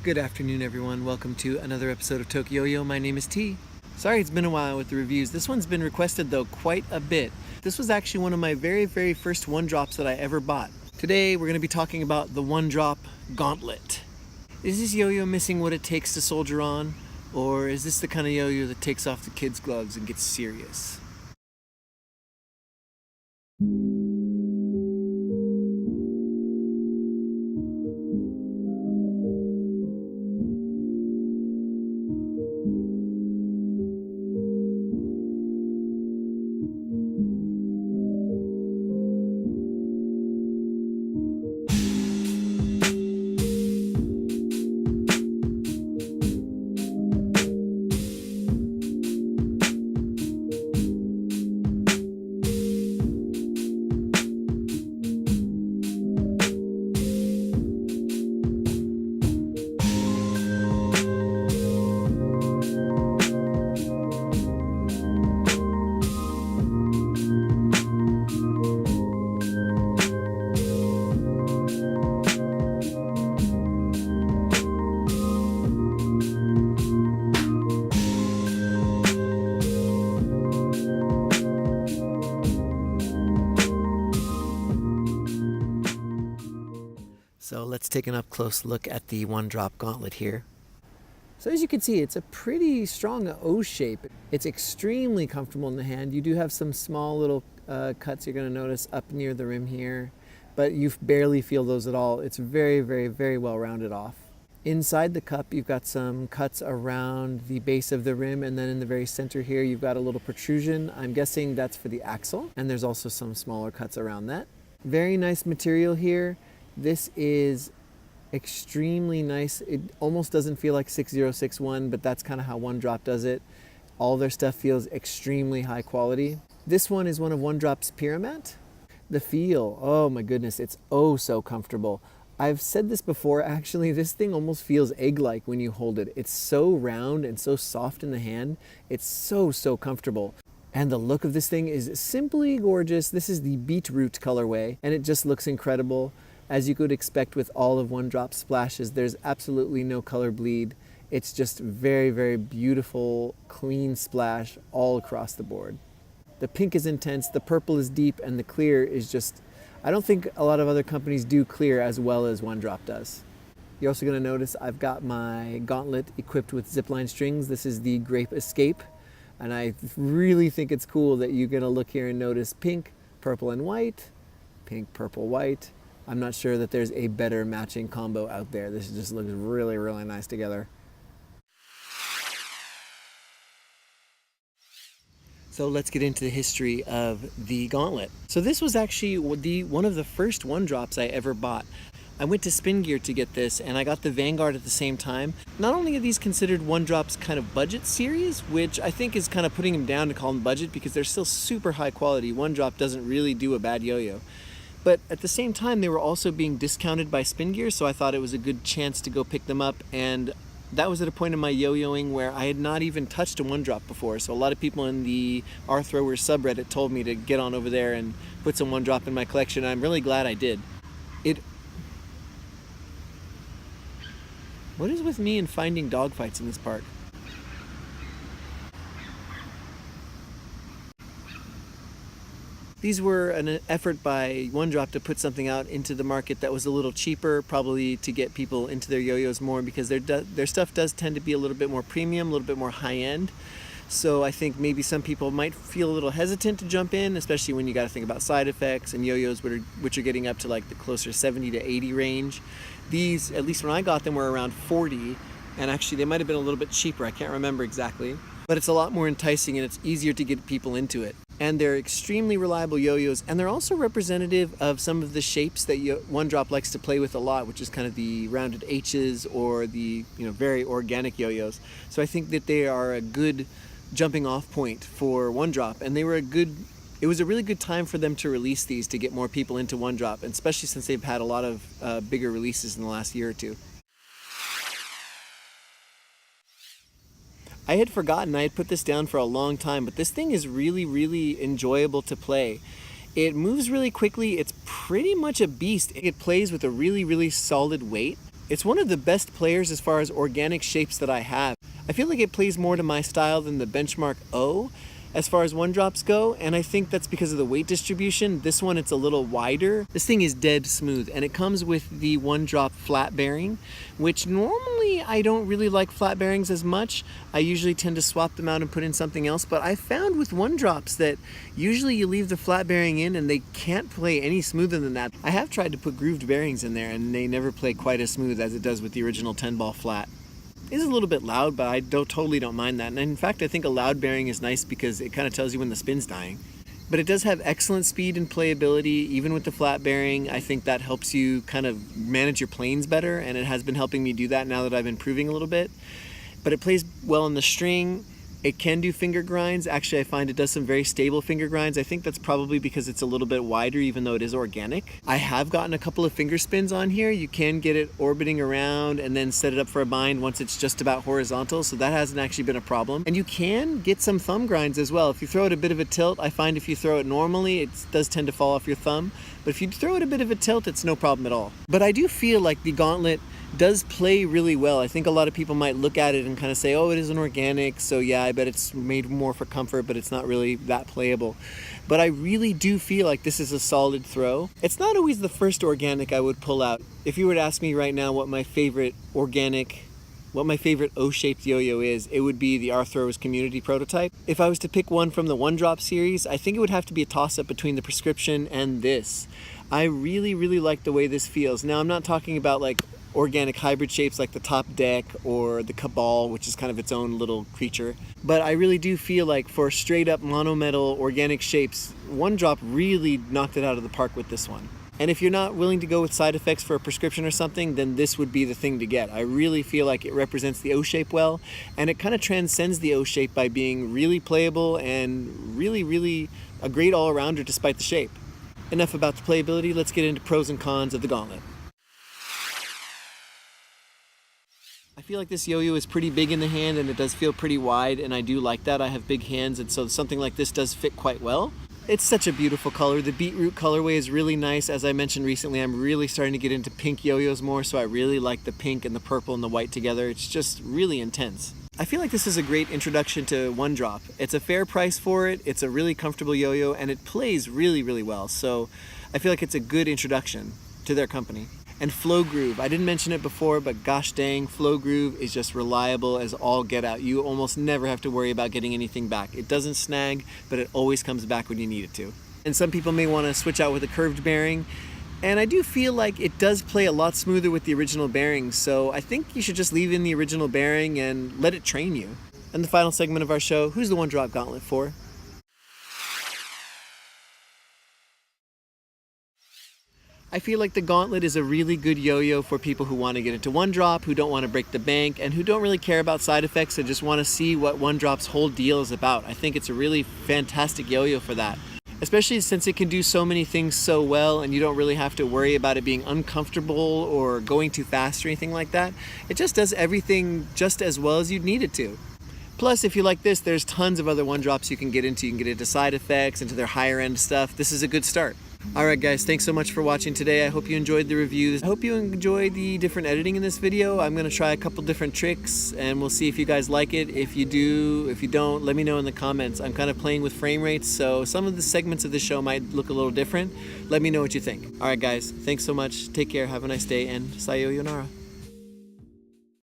Good afternoon, everyone. Welcome to another episode of TokYo-Yo. My name is T. Sorry it's been a while with the reviews. This one's been requested, though, quite a bit. This was actually one of my very first one-drops that I ever bought. Today, we're going to be talking about the one-drop Gauntlet. Is this yo-yo missing what it takes to soldier on? Or is this the kind of yo-yo that takes off the kids' gloves and gets serious? So let's take an up-close look at the one-drop Gauntlet here. So as you can see, it's a pretty strong O shape. It's extremely comfortable in the hand. You do have some small little cuts you're going to notice up near the rim here, but you barely feel those at all. It's very well rounded off. Inside the cup, you've got some cuts around the base of the rim, and then in the very center here, you've got a little protrusion. I'm guessing that's for the axle, and there's also some smaller cuts around that. Very nice material here. This is extremely nice. It almost doesn't feel like 6061, but that's kind of how One Drop does it. All their stuff feels extremely high quality. This one is one of One Drop's Pyramid. The feel, oh my goodness, it's oh so comfortable. I've said this before, actually, this thing almost feels egg-like when you hold it. It's so round and so soft in the hand. It's so comfortable. And the look of this thing is simply gorgeous. This is the Beetroot colorway, and it just looks incredible. As you could expect with all of One Drop splashes, there's absolutely no color bleed. It's just very beautiful, clean splash all across the board. The pink is intense, the purple is deep, and the clear is just, I don't think a lot of other companies do clear as well as One Drop does. You're also going to notice I've got my Gauntlet equipped with zipline strings. This is the Grape Escape, and I really think it's cool that you're going to look here and notice pink, purple, and white, pink, purple, white. I'm not sure that there's a better matching combo out there. This just looks really nice together. So let's get into the history of the Gauntlet. So this was actually one of the first one drops I ever bought. I went to Spin Gear to get this, and I got the Vanguard at the same time. Not only are these considered One Drop's kind of budget series, which I think is kind of putting them down to call them budget because they're still super high quality. One Drop doesn't really do a bad yo-yo. But at the same time, they were also being discounted by Spin Gear, so I thought it was a good chance to go pick them up. And that was at a point in my yo-yoing where I had not even touched a One Drop before. So a lot of people in the R-Throwers subreddit told me to get on over there and put some One Drop in my collection. I'm really glad I did. What is with me and finding dogfights in this park? These were an effort by One Drop to put something out into the market that was a little cheaper, probably to get people into their yo-yos more, because their stuff does tend to be a little bit more premium, a little bit more high-end. So I think maybe some people might feel a little hesitant to jump in, especially when you got to think about side effects and yo-yos which are getting up to like the closer 70 to 80 range. These, at least when I got them, were around 40, and actually they might have been a little bit cheaper. I can't remember exactly. But it's a lot more enticing and it's easier to get people into it. And they're extremely reliable yo-yos, and they're also representative of some of the shapes that One Drop likes to play with a lot, which is kind of the rounded H's or the very organic yo-yos. So I think that they are a good jumping off point for One Drop, and it was a really good time for them to release these to get more people into One Drop, and especially since they've had a lot of bigger releases in the last year or two. I had forgotten, I had put this down for a long time, but this thing is really enjoyable to play. It moves really quickly, it's pretty much a beast. It plays with a really solid weight. It's one of the best players as far as organic shapes that I have. I feel like it plays more to my style than the Benchmark O as far as one drops go, and I think that's because of the weight distribution. This one, it's a little wider. This thing is dead smooth, and it comes with the one drop flat bearing, which normally I don't really like flat bearings as much. I usually tend to swap them out and put in something else, but I found with one drops that usually you leave the flat bearing in and they can't play any smoother than that. I have tried to put grooved bearings in there and they never play quite as smooth as it does with the original 10-ball flat. It is a little bit loud, but I totally don't mind that. And in fact, I think a loud bearing is nice because it kind of tells you when the spin's dying. But it does have excellent speed and playability, even with the flat bearing. I think that helps you kind of manage your planes better, and it has been helping me do that now that I've been improving a little bit. But it plays well on the string. It can do finger grinds. Actually, I find it does some very stable finger grinds. I think that's probably because it's a little bit wider, even though it is organic. I have gotten a couple of finger spins on here. You can get it orbiting around and then set it up for a bind once it's just about horizontal, so that hasn't actually been a problem. And you can get some thumb grinds as well. If you throw it a bit of a tilt, I find if you throw it normally, it does tend to fall off your thumb. But if you throw it a bit of a tilt, it's no problem at all. But I do feel like the Gauntlet does play really well. I think a lot of people might look at it and kind of say, oh, it isn't organic, so yeah, I bet it's made more for comfort, but it's not really that playable. But I really do feel like this is a solid throw. It's not always the first organic I would pull out. If you were to ask me right now what my favorite O-shaped yo-yo is, it would be the Arthros Community Prototype. If I was to pick one from the One Drop series, I think it would have to be a toss-up between the Prescription and this. I really, really like the way this feels. Now, I'm not talking about like organic hybrid shapes like the Top Deck or the Cabal, which is kind of its own little creature. But I really do feel like for straight up monometal organic shapes, One Drop really knocked it out of the park with this one. And if you're not willing to go with side effects for a Prescription or something, then this would be the thing to get. I really feel like it represents the O-shape well, and it kind of transcends the O-shape by being really playable and really, really a great all-arounder despite the shape. Enough about the playability, let's get into pros and cons of the Gauntlet. I feel like this yo-yo is pretty big in the hand and it does feel pretty wide, and I do like that. I have big hands, and so something like this does fit quite well. It's such a beautiful color. The beetroot colorway is really nice. As I mentioned recently, I'm really starting to get into pink yo-yos more, so I really like the pink and the purple and the white together. It's just really intense. I feel like this is a great introduction to One Drop. It's a fair price for it, it's a really comfortable yo-yo, and it plays really, really well. So I feel like it's a good introduction to their company. And Flow Groove, I didn't mention it before, but gosh dang, Flow Groove is just reliable as all get out. You almost never have to worry about getting anything back. It doesn't snag, but it always comes back when you need it to. And some people may want to switch out with a curved bearing, and I do feel like it does play a lot smoother with the original bearing, so I think you should just leave in the original bearing and let it train you. And the final segment of our show, who's the One Drop Gauntlet for? I feel like the Gauntlet is a really good yo-yo for people who want to get into One Drop, who don't want to break the bank, and who don't really care about side effects and just want to see what One Drop's whole deal is about. I think it's a really fantastic yo-yo for that. Especially since it can do so many things so well and you don't really have to worry about it being uncomfortable or going too fast or anything like that. It just does everything just as well as you'd need it to. Plus, if you like this, there's tons of other One Drops you can get into. You can get into side effects, into their higher end stuff. This is a good start. Alright guys, thanks so much for watching today. I hope you enjoyed the reviews. I hope you enjoyed the different editing in this video. I'm going to try a couple different tricks and we'll see if you guys like it. If you do, if you don't, let me know in the comments. I'm kind of playing with frame rates, so some of the segments of the show might look a little different. Let me know what you think. Alright guys, thanks so much. Take care, have a nice day, and sayonara.